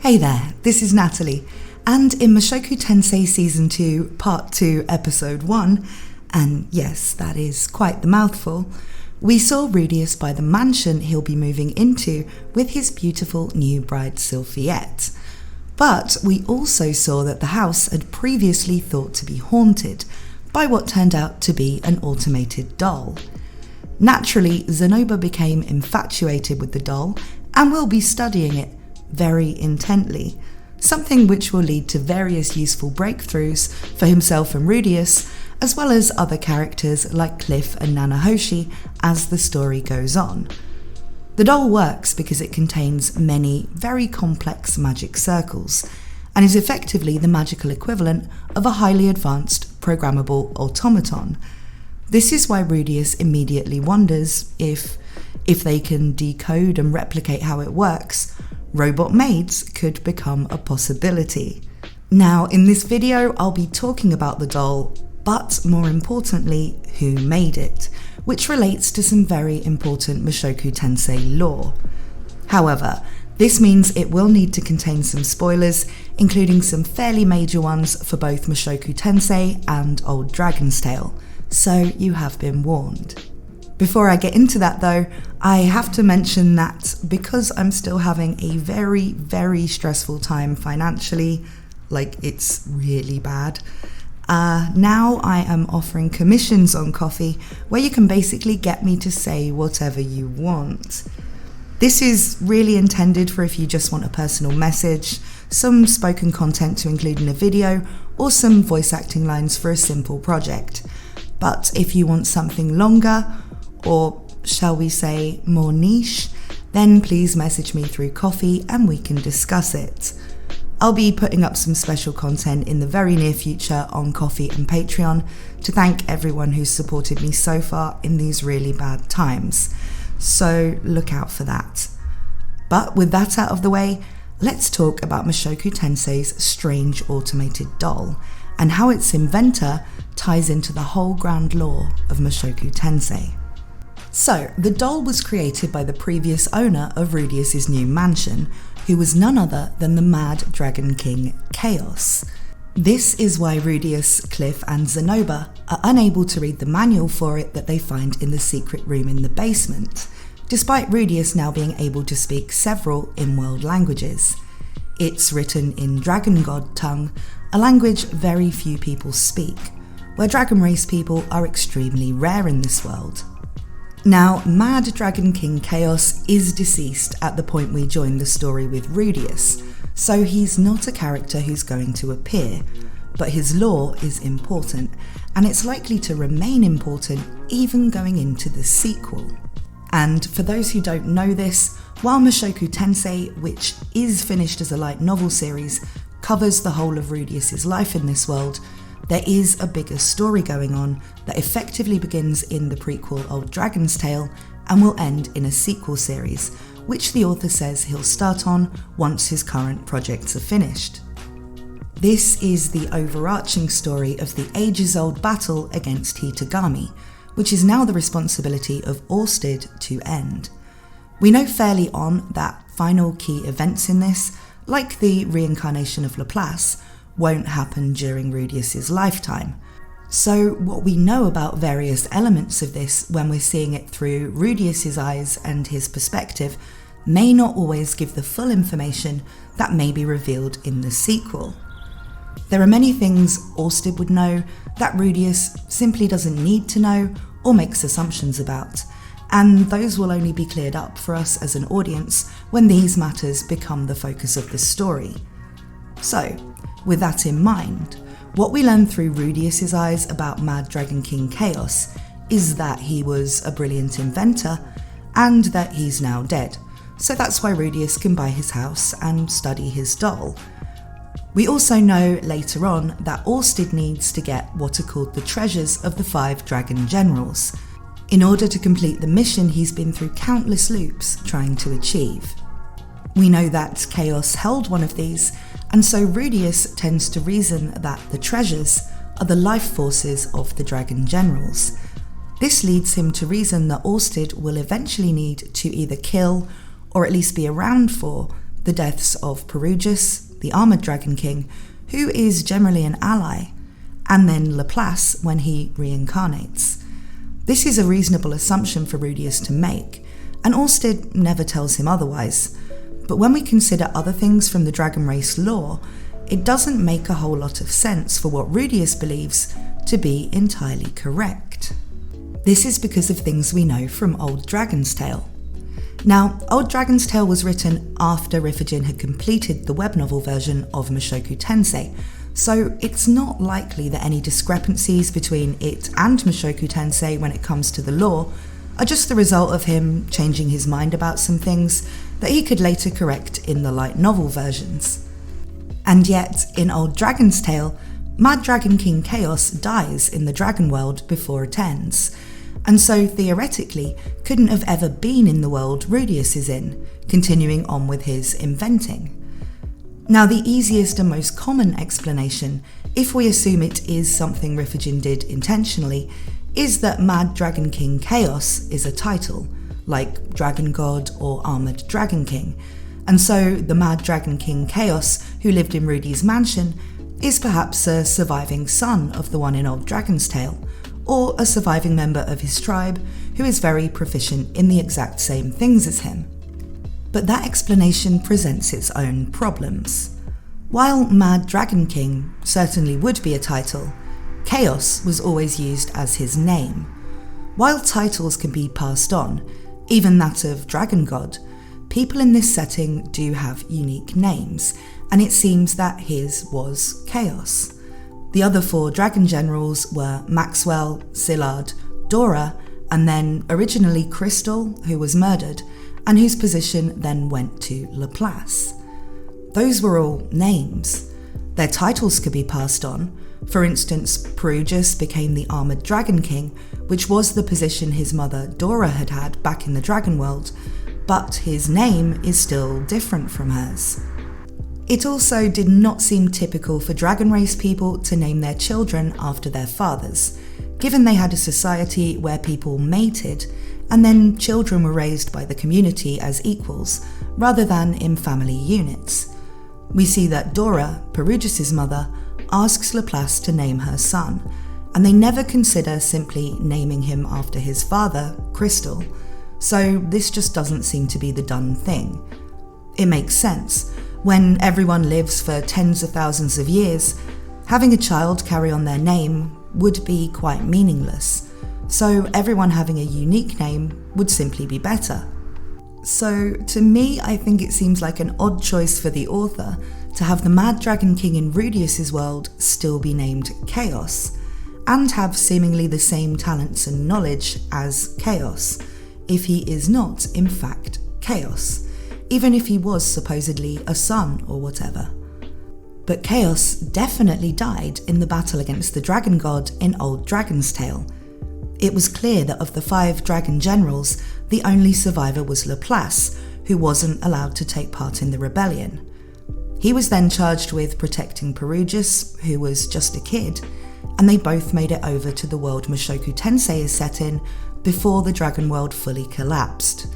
Hey there, this is Natalie, and in Mushoku Tensei Season 2, Part 2, Episode 1, and yes, that is quite the mouthful, we saw Rudeus by the mansion he'll be moving into with his beautiful new bride Sylphiette. But we also saw that the house had previously thought to be haunted by what turned out to be an automated doll. Naturally, Zanoba became infatuated with the doll and will be studying it very intently, something which will lead to various useful breakthroughs for himself and Rudeus, as well as other characters like Cliff and Nanahoshi as the story goes on. The doll works because it contains many very complex magic circles, and is effectively the magical equivalent of a highly advanced programmable automaton. This is why Rudeus immediately wonders if they can decode and replicate how it works, robot maids could become a possibility. Now, in this video, I'll be talking about the doll, but more importantly, who made it, which relates to some very important Mushoku Tensei lore. However, this means it will need to contain some spoilers, including some fairly major ones for both Mushoku Tensei and Old Dragon's Tale, so you have been warned. Before I get into that though, I have to mention that because I'm still having a very, very stressful time financially, like it's really bad, now I am offering commissions on Ko-fi where you can basically get me to say whatever you want. This is really intended for if you just want a personal message, some spoken content to include in a video, or some voice acting lines for a simple project. But if you want something longer, or shall we say more niche, then please message me through Ko-fi and we can discuss it. I'll be putting up some special content in the very near future on Ko-fi and Patreon to thank everyone who's supported me so far in these really bad times, so look out for that. But with that out of the way, let's talk about Mushoku Tensei's strange automated doll and how its inventor ties into the whole grand lore of Mushoku Tensei. So, the doll was created by the previous owner of Rudeus's new mansion, who was none other than the Mad Dragon King Chaos. This is why Rudeus, Cliff and Zanoba are unable to read the manual for it that they find in the secret room in the basement, despite Rudeus now being able to speak several in-world languages. It's written in Dragon God tongue, a language very few people speak, where dragon race people are extremely rare in this world. Now, Mad Dragon King Chaos is deceased at the point we join the story with Rudeus, so he's not a character who's going to appear, but his lore is important, and it's likely to remain important even going into the sequel. And for those who don't know this, while Mushoku Tensei, which is finished as a light novel series, covers the whole of Rudeus's life in this world, there is a bigger story going on that effectively begins in the prequel Old Dragon's Tale and will end in a sequel series, which the author says he'll start on once his current projects are finished. This is the overarching story of the ages-old battle against Hitagami, which is now the responsibility of Orsted to end. We know fairly on that final key events in this, like the reincarnation of Laplace, won't happen during Rudeus's lifetime. So what we know about various elements of this when we're seeing it through Rudeus's eyes and his perspective may not always give the full information that may be revealed in the sequel. There are many things Orsted would know that Rudeus simply doesn't need to know or makes assumptions about, and those will only be cleared up for us as an audience when these matters become the focus of the story. So, with that in mind, what we learn through Rudeus's eyes about Mad Dragon King Chaos is that he was a brilliant inventor and that he's now dead, so that's why Rudeus can buy his house and study his doll. We also know later on that Orsted needs to get what are called the treasures of the 5 dragon generals, in order to complete the mission he's been through countless loops trying to achieve. We know that Chaos held one of these, and so Rudeus tends to reason that the treasures are the life forces of the dragon generals. This leads him to reason that Orsted will eventually need to either kill, or at least be around for, the deaths of Perugius, the Armoured Dragon King, who is generally an ally, and then Laplace when he reincarnates. This is a reasonable assumption for Rudeus to make, and Orsted never tells him otherwise. But when we consider other things from the dragon race lore, it doesn't make a whole lot of sense for what Rudeus believes to be entirely correct. This is because of things we know from Old Dragon's Tale. Now, Old Dragon's Tale was written after Riffigen had completed the web novel version of Mushoku Tensei, so it's not likely that any discrepancies between it and Mushoku Tensei when it comes to the lore are just the result of him changing his mind about some things that he could later correct in the light novel versions. And yet, in Old Dragon's Tale, Mad Dragon King Chaos dies in the dragon world before it ends, and so theoretically couldn't have ever been in the world Rudeus is in, continuing on with his inventing. Now, the easiest and most common explanation, if we assume it is something Riffigen did intentionally, is that Mad Dragon King Chaos is a title, like Dragon God or Armoured Dragon King, and so the Mad Dragon King Chaos, who lived in Rudy's mansion, is perhaps a surviving son of the one in Old Dragon's Tale, or a surviving member of his tribe who is very proficient in the exact same things as him. But that explanation presents its own problems. While Mad Dragon King certainly would be a title, Chaos was always used as his name. While titles can be passed on, even that of Dragon God, people in this setting do have unique names, and it seems that his was Chaos. The other 4 dragon generals were Maxwell, Szilard, Dora, and then originally Crystal, who was murdered, and whose position then went to Laplace. Those were all names. Their titles could be passed on. For instance, Perugius became the Armoured Dragon King, which was the position his mother Dora had had back in the dragon world, but his name is still different from hers. It also did not seem typical for dragon race people to name their children after their fathers, given they had a society where people mated, and then children were raised by the community as equals, rather than in family units. We see that Dora, Perugius' mother, asks Laplace to name her son, and they never consider simply naming him after his father, Crystal, so this just doesn't seem to be the done thing. It makes sense. When everyone lives for tens of thousands of years, having a child carry on their name would be quite meaningless, so everyone having a unique name would simply be better. So to me, I think it seems like an odd choice for the author to have the Mad Dragon King in Rudeus' world still be named Chaos, and have seemingly the same talents and knowledge as Chaos, if he is not, in fact, Chaos, even if he was supposedly a son or whatever. But Chaos definitely died in the battle against the Dragon God in Old Dragon's Tale. It was clear that of the 5 dragon generals, the only survivor was Laplace, who wasn't allowed to take part in the rebellion. He was then charged with protecting Perugius, who was just a kid, and they both made it over to the world Mushoku Tensei is set in before the dragon world fully collapsed.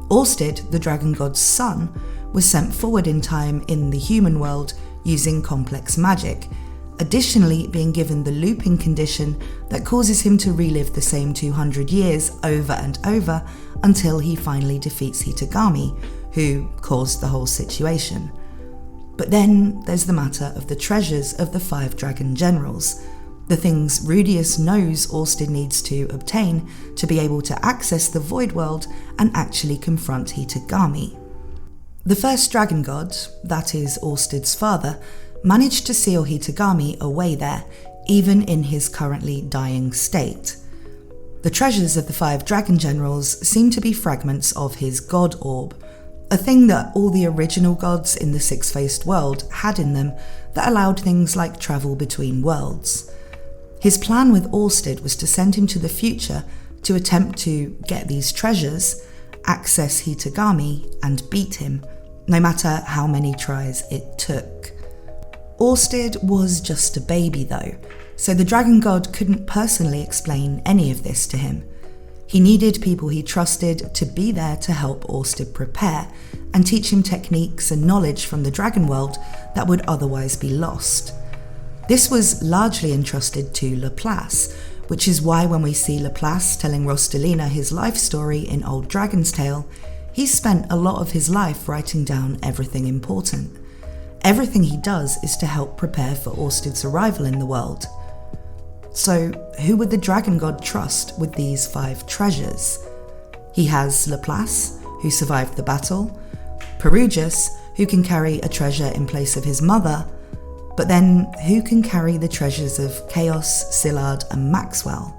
Orsted, the dragon god's son, was sent forward in time in the human world using complex magic, additionally being given the looping condition that causes him to relive the same 200 years over and over until he finally defeats Hitagami, who caused the whole situation. But then there's the matter of the treasures of the 5 dragon generals, the things Rudeus knows Orsted needs to obtain to be able to access the Void World and actually confront Hitagami. The first dragon god, that is Orsted's father, managed to seal Hitagami away there, even in his currently dying state. The treasures of the 5 dragon generals seem to be fragments of his god orb, a thing that all the original gods in the six-faced world had in them that allowed things like travel between worlds. His plan with Orsted was to send him to the future to attempt to get these treasures, access Hitagami, and beat him, no matter how many tries it took. Orsted was just a baby though, so the dragon god couldn't personally explain any of this to him. He needed people he trusted to be there to help Orsted prepare and teach him techniques and knowledge from the dragon world that would otherwise be lost. This was largely entrusted to Laplace, which is why when we see Laplace telling Rostalina his life story in Old Dragon's Tale, he's spent a lot of his life writing down everything important. Everything he does is to help prepare for Orsted's arrival in the world. So, who would the dragon god trust with these 5 treasures? He has Laplace, who survived the battle, Perugius, who can carry a treasure in place of his mother, but then who can carry the treasures of Chaos, Szilard, and Maxwell?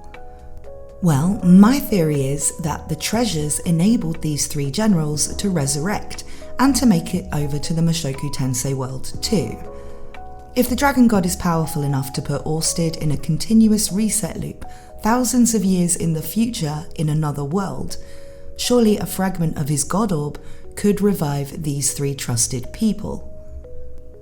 Well, my theory is that the treasures enabled these 3 generals to resurrect and to make it over to the Mushoku Tensei world too. If the dragon god is powerful enough to put Orsted in a continuous reset loop thousands of years in the future in another world, surely a fragment of his god orb could revive these 3 trusted people.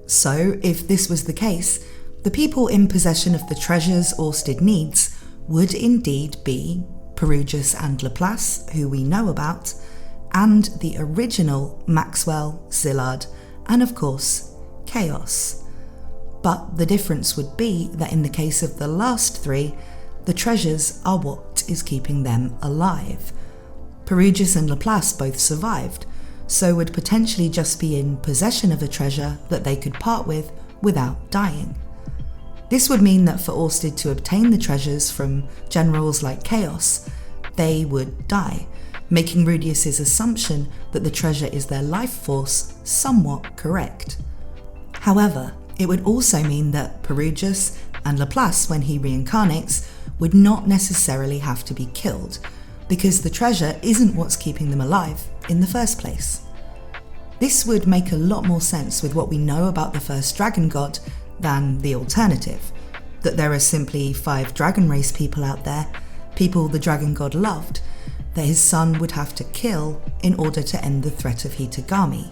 So, if this was the case, the people in possession of the treasures Orsted needs would indeed be Perugius and Laplace, who we know about, and the original Maxwell, Szilard, and of course, Chaos. But the difference would be that in the case of the last 3, the treasures are what is keeping them alive. Perugius and Laplace both survived, so would potentially just be in possession of a treasure that they could part with without dying. This would mean that for Orsted to obtain the treasures from generals like Chaos, they would die, making Rudeus's assumption that the treasure is their life force somewhat correct. However, it would also mean that Perugius and Laplace, when he reincarnates, would not necessarily have to be killed, because the treasure isn't what's keeping them alive in the first place. This would make a lot more sense with what we know about the first dragon god than the alternative, that there are simply 5 dragon race people out there, people the dragon god loved, that his son would have to kill in order to end the threat of Hitagami.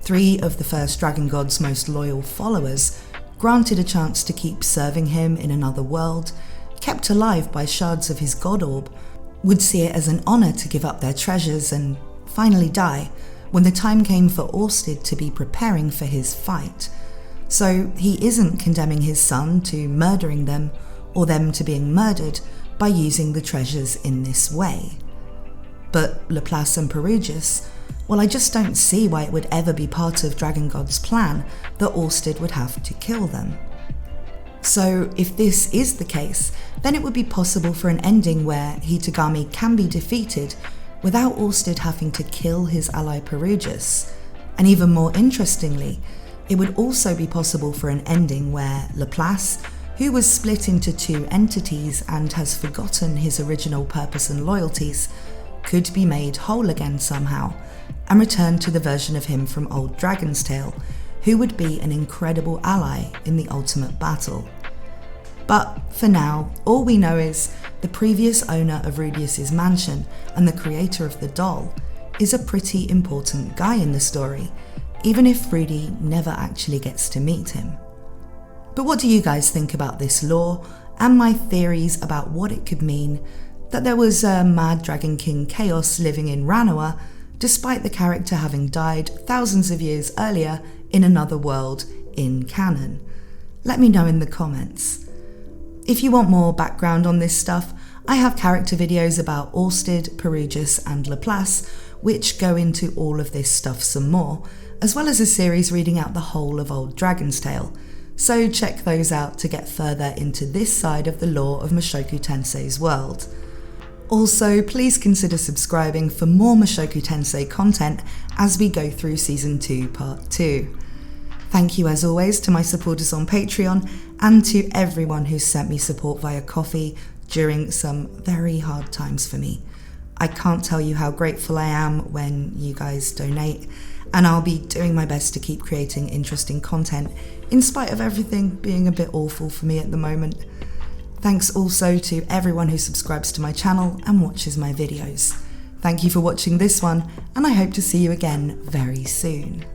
3 of the first dragon god's most loyal followers, granted a chance to keep serving him in another world, kept alive by shards of his god orb, would see it as an honour to give up their treasures and finally die when the time came for Orsted to be preparing for his fight. So he isn't condemning his son to murdering them or them to being murdered by using the treasures in this way. But Laplace and Perugius, well, I just don't see why it would ever be part of Dragon God's plan that Orsted would have to kill them. So if this is the case, then it would be possible for an ending where Hitagami can be defeated without Orsted having to kill his ally Perugius. And even more interestingly, it would also be possible for an ending where Laplace, who was split into 2 entities and has forgotten his original purpose and loyalties, could be made whole again somehow and return to the version of him from Old Dragon's Tale, who would be an incredible ally in the ultimate battle. But for now, all we know is the previous owner of Rudeus's mansion and the creator of the doll is a pretty important guy in the story, even if Rudy never actually gets to meet him. But what do you guys think about this lore and my theories about what it could mean that there was a mad dragon king Chaos living in Ranoa, despite the character having died thousands of years earlier in another world in canon? Let me know in the comments. If you want more background on this stuff, I have character videos about Orsted, Perugius and Laplace, which go into all of this stuff some more, as well as a series reading out the whole of Old Dragon's Tale, so check those out to get further into this side of the lore of Mushoku Tensei's world. Also, please consider subscribing for more Mushoku Tensei content as we go through Season 2 Part 2. Thank you as always to my supporters on Patreon and to everyone who's sent me support via Ko-fi during some very hard times for me. I can't tell you how grateful I am when you guys donate, and I'll be doing my best to keep creating interesting content in spite of everything being a bit awful for me at the moment. Thanks also to everyone who subscribes to my channel and watches my videos. Thank you for watching this one, and I hope to see you again very soon.